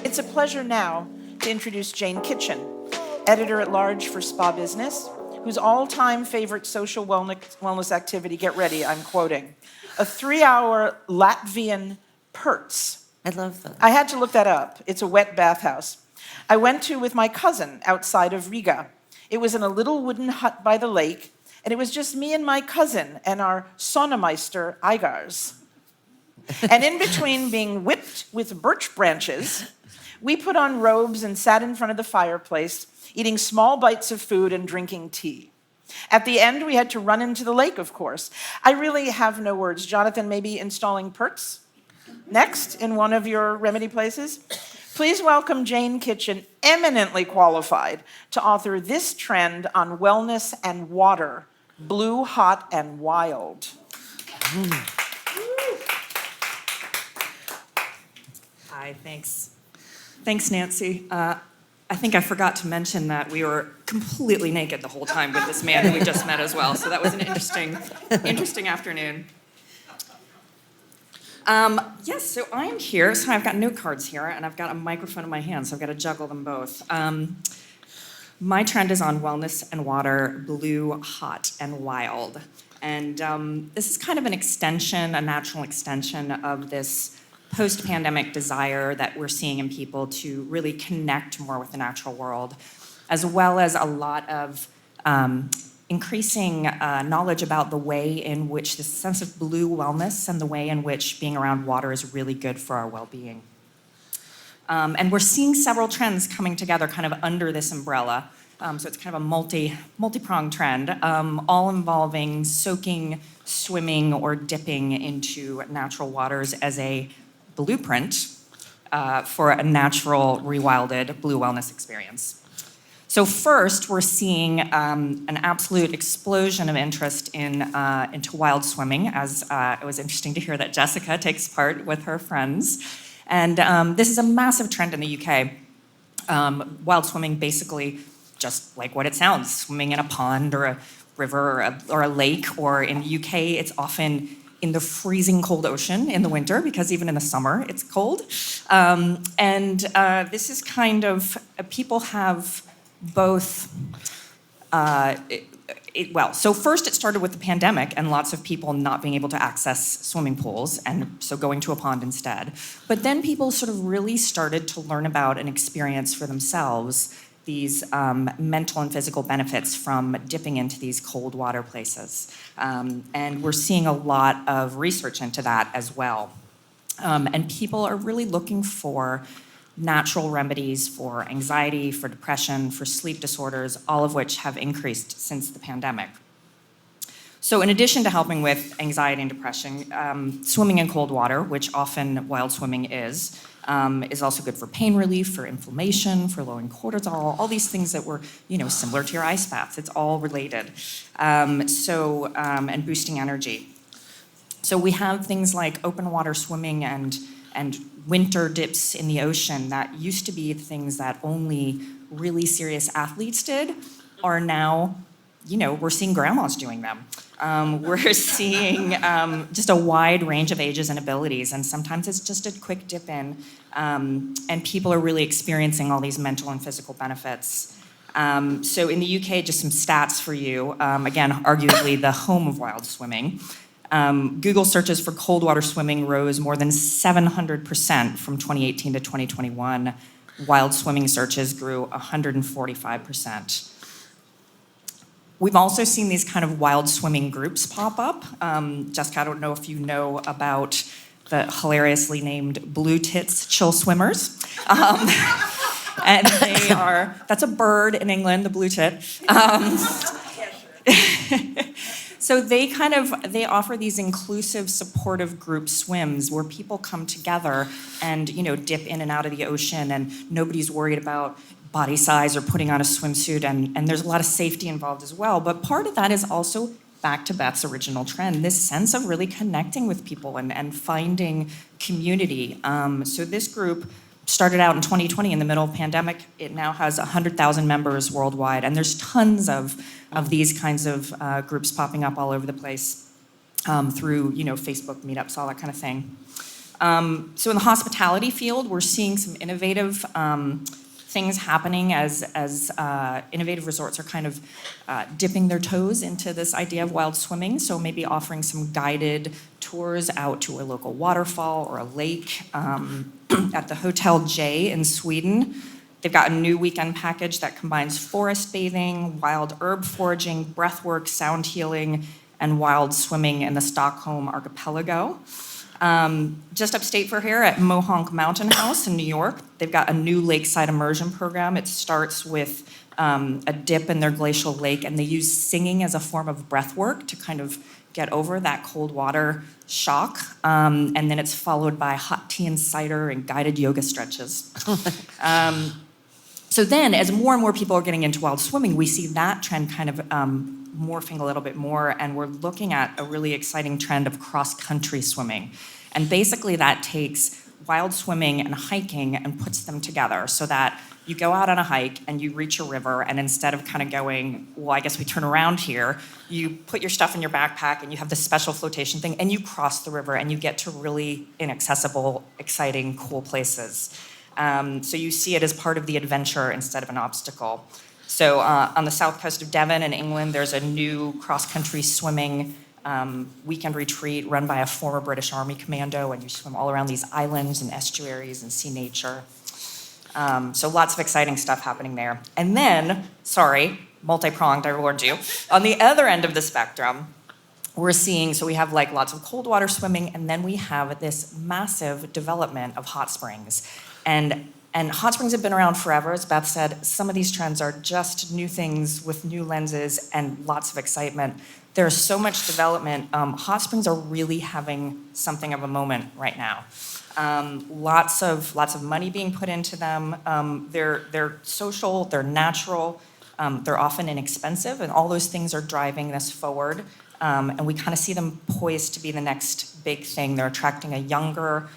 It's a pleasure now to introduce Jane Kitchen, editor-at-large for Spa Business, whose all-time favorite social wellness activity, get ready, I'm quoting, a 3-hour Latvian perts. I love that. I had to look that up. It's a wet bathhouse. I went to with my cousin outside of Riga. It was in a little wooden hut by the lake, and it was just me and my cousin and our saunomeister Igars. And in between being whipped with birch branches, we put on robes and sat in front of the fireplace, eating small bites of food and drinking tea. At the end, we had to run into the lake, of course. I really have no words. Jonathan, maybe installing perts next in one of your remedy places? Please welcome Jane Kitchen, eminently qualified to author this trend on wellness and water, Blue, Hot, and Wild. Hi, thanks. Thanks, Nancy. I think I forgot to mention that we were completely naked the whole time with this man who we just met as well, so that was an interesting afternoon. Yes, so I'm here, so I've got note cards here, and I've got a microphone in my hand, so I've got to juggle them both. My trend is on wellness and water, blue, hot, and wild. And this is kind of an extension, a natural extension of this post-pandemic desire that we're seeing in people to really connect more with the natural world, as well as a lot of increasing knowledge about the way in which this sense of blue wellness and the way in which being around water is really good for our well-being. And we're seeing several trends coming together kind of under this umbrella. So it's kind of a multi-pronged trend, all involving soaking, swimming, or dipping into natural waters as a blueprint for a natural, rewilded blue wellness experience. So first, we're seeing an absolute explosion of interest into wild swimming, as it was interesting to hear that Jessica takes part with her friends. And this is a massive trend in the UK. Wild swimming, basically, just like what it sounds, swimming in a pond or a river or a lake, or in the UK, it's often in the freezing cold ocean in the winter, because even in the summer it's cold. This is kind of, people have both, so first it started with the pandemic and lots of people not being able to access swimming pools, and so going to a pond instead. But then people sort of really started to learn about and experience for themselves these mental and physical benefits from dipping into these cold water places. And we're seeing a lot of research into that as well. And people are really looking for natural remedies for anxiety, for depression, for sleep disorders, all of which have increased since the pandemic. So in addition to helping with anxiety and depression, swimming in cold water, which often wild swimming is also good for pain relief, for inflammation, for lowering cortisol, all these things that were, similar to your ice baths. It's all related. And boosting energy. So we have things like open water swimming and winter dips in the ocean that used to be things that only really serious athletes did, are now, we're seeing grandmas doing them. We're seeing just a wide range of ages and abilities, and sometimes it's just a quick dip in, and people are really experiencing all these mental and physical benefits. So in the UK, just some stats for you, again, arguably the home of wild swimming. Google searches for cold water swimming rose more than 700% from 2018 to 2021. Wild swimming searches grew 145%. We've also seen these kind of wild swimming groups pop up. Jessica, I don't know if you know about the hilariously named Blue Tits Chill Swimmers. And that's a bird in England, the blue tit. So they offer these inclusive, supportive group swims where people come together and, dip in and out of the ocean, and nobody's worried about body size or putting on a swimsuit, and there's a lot of safety involved as well. But part of that is also back to Beth's original trend, this sense of really connecting with people and finding community. So this group started out in 2020 in the middle of the pandemic. It now has 100,000 members worldwide, and there's tons of these kinds of groups popping up all over the place through Facebook meetups, all that kind of thing. So in the hospitality field, we're seeing some innovative things happening as innovative resorts are kind of dipping their toes into this idea of wild swimming. So maybe offering some guided tours out to a local waterfall or a lake. At the Hotel J in Sweden, they've got a new weekend package that combines forest bathing, wild herb foraging, breathwork, sound healing, and wild swimming in the Stockholm archipelago. Just upstate for here at Mohonk Mountain House in New York, they've got a new lakeside immersion program. It starts with a dip in their glacial lake, and they use singing as a form of breath work to kind of get over that cold water shock. And then it's followed by hot tea and cider and guided yoga stretches. So then, as more and more people are getting into wild swimming, we see that trend kind of morphing a little bit more, and we're looking at a really exciting trend of cross-country swimming. And basically that takes wild swimming and hiking and puts them together so that you go out on a hike and you reach a river, and instead of kind of going, well, I guess we turn around here, you put your stuff in your backpack and you have this special flotation thing and you cross the river and you get to really inaccessible, exciting, cool places. So you see it as part of the adventure instead of an obstacle. So on the south coast of Devon in England, there's a new cross-country swimming weekend retreat run by a former British Army commando, and you swim all around these islands and estuaries and see nature. So lots of exciting stuff happening there. And then, multi-pronged, I warned you. On the other end of the spectrum, we're seeing, so we have like lots of cold water swimming, and then we have this massive development of hot springs. And hot springs have been around forever, as Beth said. Some of these trends are just new things with new lenses and lots of excitement. There's so much development. Hot springs are really having something of a moment right now. Lots of money being put into them. They're social, they're natural, they're often inexpensive, and all those things are driving this forward. And we kind of see them poised to be the next big thing. They're attracting a younger,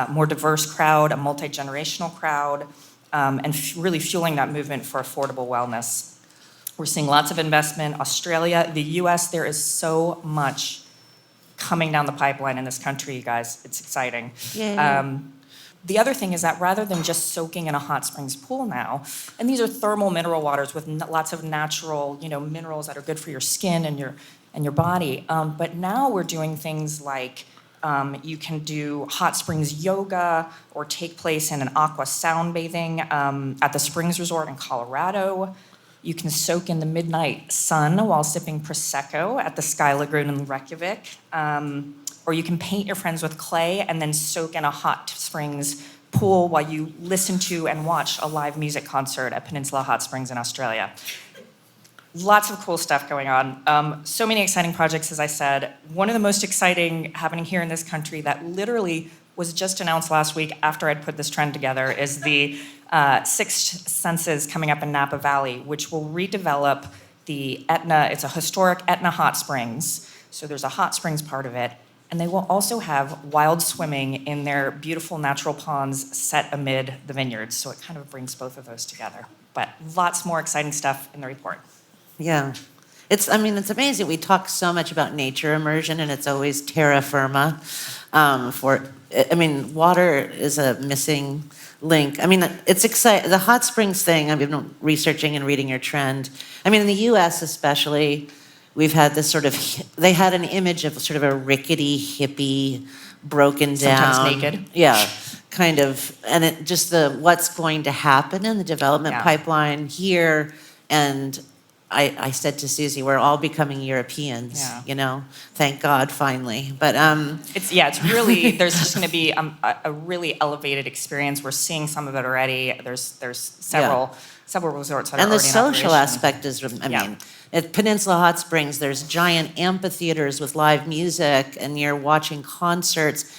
more diverse crowd, a multi-generational crowd, and really fueling that movement for affordable wellness. We're seeing lots of investment. Australia, the US, there is so much coming down the pipeline in this country, you guys. It's exciting. The other thing is that rather than just soaking in a hot springs pool now, and these are thermal mineral waters with lots of natural, minerals that are good for your skin and your body. But now we're doing things like you can do hot springs yoga or take place in an aqua sound bathing at the Springs Resort in Colorado. You can soak in the midnight sun while sipping Prosecco at the Sky Lagoon in Reykjavik. Or you can paint your friends with clay and then soak in a hot springs pool while you listen to and watch a live music concert at Peninsula Hot Springs in Australia. Lots of cool stuff going on. So many exciting projects, as I said. One of the most exciting happening here in this country that literally was just announced last week after I'd put this trend together is the Sixth Senses coming up in Napa Valley, which will redevelop the Etna. It's a historic Etna hot springs. So there's a hot springs part of it. And they will also have wild swimming in their beautiful natural ponds set amid the vineyards. So it kind of brings both of those together. But lots more exciting stuff in the report. Yeah. It's amazing. We talk so much about nature immersion, and it's always terra firma. Water is a missing link. It's exciting. The hot springs thing, I've been researching and reading your trend. In the US especially, we've had this they had an image of sort of a rickety, hippie, broken down. Sometimes naked. Yeah, kind of. And it just what's going to happen in the development pipeline here. And I said to Susie, we're all becoming Europeans, thank God, finally. But it's really, there's just going to be a really elevated experience. We're seeing some of it already. There's several resorts that are already in operation. And the social aspect is, at Peninsula Hot Springs, there's giant amphitheaters with live music, and you're watching concerts.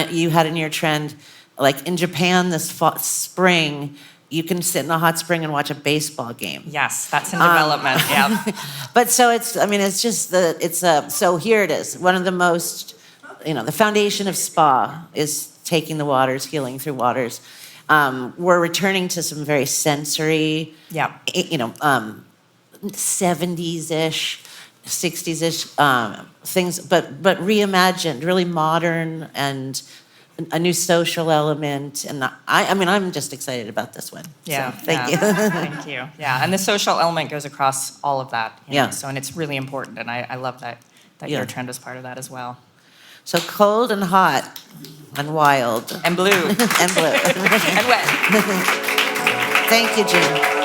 You had in your trend, like in Japan this spring, you can sit in a hot spring and watch a baseball game. Yes, that's in development. Yeah. But so so here it is. One of the most, the foundation of spa is taking the waters, healing through waters. We're returning to some very sensory, 70s-ish, 60s-ish things, but reimagined, really modern and a new social element, and I mean, I'm just excited about this one. Yeah, So, thank yeah. you. Thank you. Yeah, and the social element goes across all of that. You know, Yeah. So, and it's really important, and I love that Yeah. your trend is part of that as well. So cold and hot and wild And blue. and blue. And wet. Thank you, Jean.